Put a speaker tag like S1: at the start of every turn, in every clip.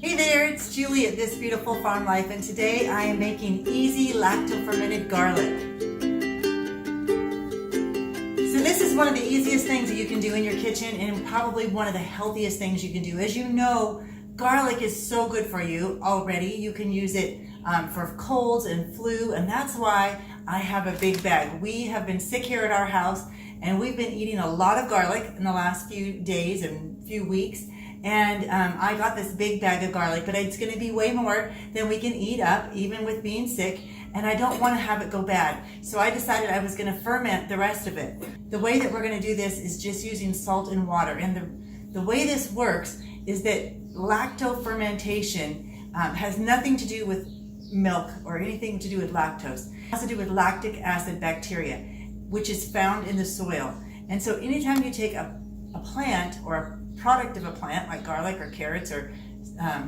S1: Hey there, it's Julie at This Beautiful Farm Life, and today I am making easy lacto fermented garlic. So this is one of the easiest things that you can do in your kitchen, and probably one of the healthiest things you can do. As you know, garlic is so good for you already. You can use it for colds and flu, and that's why I have a big bag. We have been sick here at our house, and we've been eating a lot of garlic in the last few days and few weeks. And I got this big bag of garlic, but it's going to be way more than we can eat up, even with being sick, and I don't want to have it go bad. So I decided I was going to ferment the rest of it. The way that we're going to do this is just using salt and water. And the way this works is that lacto fermentation has nothing to do with milk or anything to do with lactose. It has to do with lactic acid bacteria, which is found in the soil. And so anytime you take a plant or a product of a plant like garlic or carrots or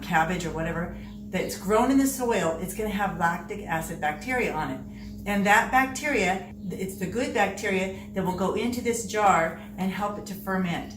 S1: cabbage or whatever that's grown in the soil, it's going to have lactic acid bacteria on it. And that bacteria, it's the good bacteria that will go into this jar and help it to ferment.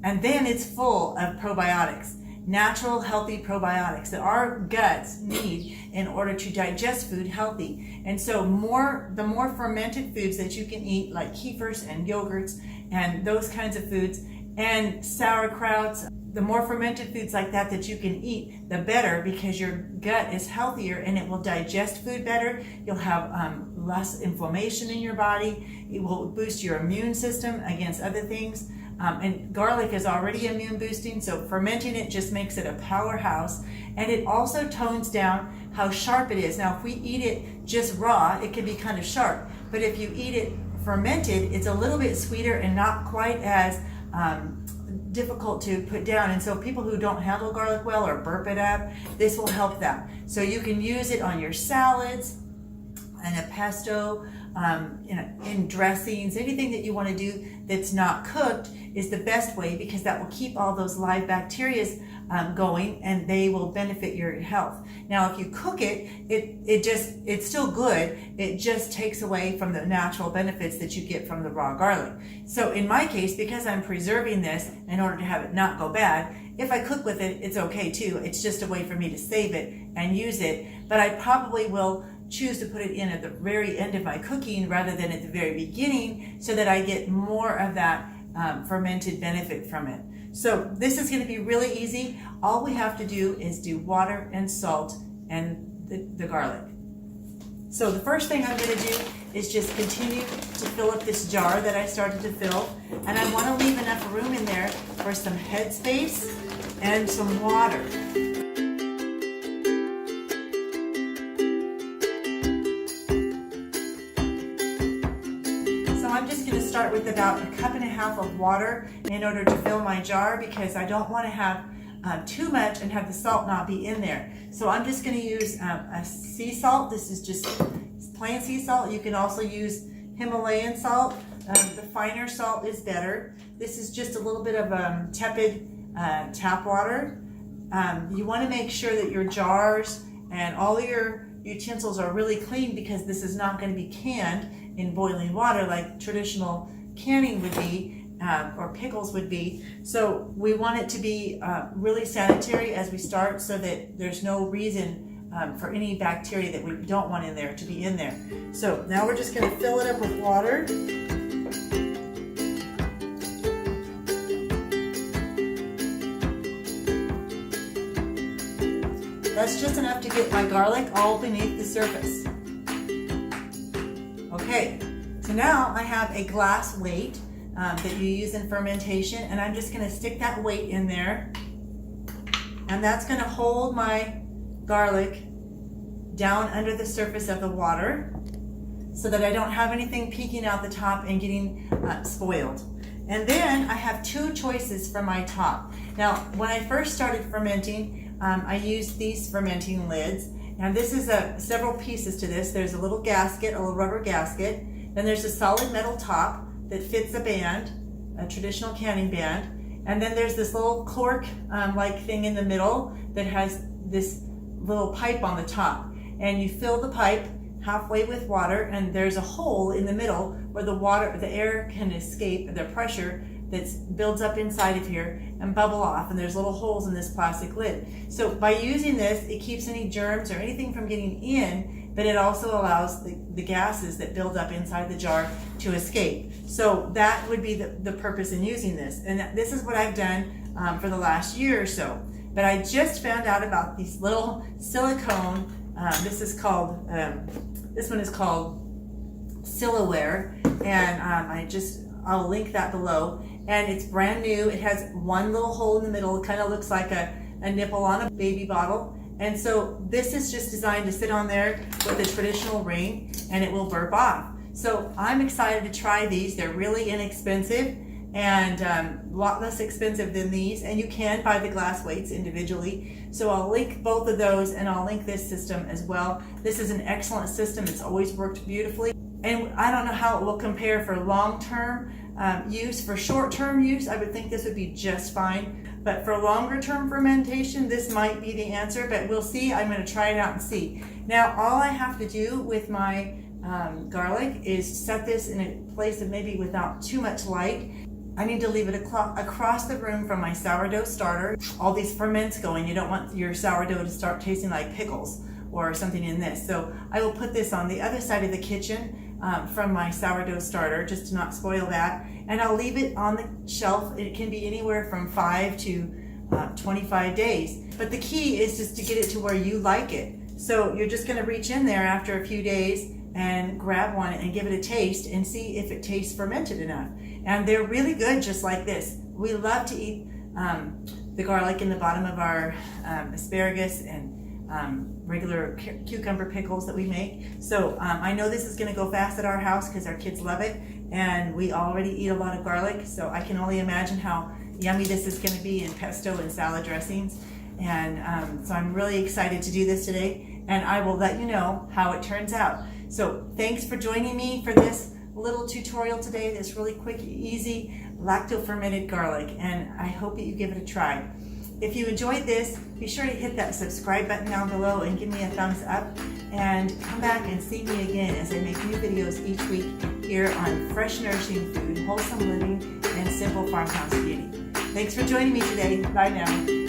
S1: And then it's full of probiotics, natural healthy probiotics that our guts need in order to digest food healthy. And so the more fermented foods that you can eat, like kefirs and yogurts and those kinds of foods, and sauerkrauts, the more fermented foods like that you can eat, the better, because your gut is healthier and it will digest food better. You'll have less inflammation in your body. It will boost your immune system against other things. And garlic is already immune boosting, so fermenting it just makes it a powerhouse. And it also tones down how sharp it is. Now, if we eat it just raw, it can be kind of sharp. But if you eat it fermented, it's a little bit sweeter and not quite as difficult to put down. And so people who don't handle garlic well or burp it up, this will help them. So you can use it on your salads and a pesto, in dressings, anything that you want to do that's not cooked is the best way, because that will keep all those live bacteria going, and they will benefit your health. Now, if you cook it, it's still good. It just takes away from the natural benefits that you get from the raw garlic. So in my case, because I'm preserving this in order to have it not go bad, if I cook with it, it's okay too. It's just a way for me to save it and use it. But I probably will choose to put it in at the very end of my cooking rather than at the very beginning, so that I get more of that fermented benefit from it. So this is going to be really easy. All we have to do is do water and salt and the garlic. So the first thing I'm going to do is just continue to fill up this jar that I started to fill, and I want to leave enough room in there for some head space and some water. I'm just going to start with about 1.5 cups of water in order to fill my jar, because I don't want to have too much and have the salt not be in there. So I'm just going to use a sea salt. This is just plain sea salt. You can also use Himalayan salt. The finer salt is better. This is just a little bit of tepid tap water. You want to make sure that your jars and all your utensils are really clean, because this is not going to be canned in boiling water like traditional canning would be, or pickles would be. So we want it to be really sanitary as we start, so that there's no reason for any bacteria that we don't want in there to be in there. So now we're just going to fill it up with water. That's just enough to get my garlic all beneath the surface. Okay, so now I have a glass weight that you use in fermentation, and I'm just going to stick that weight in there, and that's going to hold my garlic down under the surface of the water, so that I don't have anything peeking out the top and getting spoiled. And then I have two choices for my top. Now, when I first started fermenting, I used these fermenting lids. And this is several pieces to this. There's a little gasket, a little rubber gasket. Then there's a solid metal top that fits a band, a traditional canning band. And then there's this little cork like thing in the middle that has this little pipe on the top. And you fill the pipe halfway with water, and there's a hole in the middle where the air can escape, the pressure that builds up inside of here and bubble off, and there's little holes in this plastic lid. So by using this, it keeps any germs or anything from getting in, but it also allows the gases that build up inside the jar to escape. So that would be the purpose in using this. And this is what I've done for the last year or so. But I just found out about these little silicone, this one is called Silaware, and I'll link that below. And it's brand new. It has one little hole in the middle. It kind of looks like a nipple on a baby bottle. And so this is just designed to sit on there with a traditional ring, and it will burp off. So I'm excited to try these. They're really inexpensive and a lot less expensive than these, and you can buy the glass weights individually. So I'll link both of those, and I'll link this system as well. This is an excellent system. It's always worked beautifully, and I don't know how it will compare for long-term use. For short-term use, I would think this would be just fine, but for longer-term fermentation, this might be the answer, but we'll see. I'm going to try it out and see. Now, all I have to do with my garlic is set this in a place of maybe without too much light. I need to leave it across the room from my sourdough starter. All these ferments going, you don't want your sourdough to start tasting like pickles or something in this. So I will put this on the other side of the kitchen from my sourdough starter, just to not spoil that. And I'll leave it on the shelf. It can be anywhere from 5 to 25 days. But the key is just to get it to where you like it. So you're just gonna reach in there after a few days and grab one and give it a taste and see if it tastes fermented enough. And they're really good just like this. We love to eat the garlic in the bottom of our asparagus and regular cucumber pickles that we make. So I know this is gonna go fast at our house because our kids love it, and we already eat a lot of garlic, so I can only imagine how yummy this is gonna be in pesto and salad dressings. And so I'm really excited to do this today, and I will let you know how it turns out. So thanks for joining me for this little tutorial today, this really quick, easy lacto fermented garlic, and I hope that you give it a try. If you enjoyed this, be sure to hit that subscribe button down below and give me a thumbs up, and come back and see me again as I make new videos each week here on fresh, nourishing food, wholesome living, and simple farmhouse beauty. Thanks for joining me today. Bye now.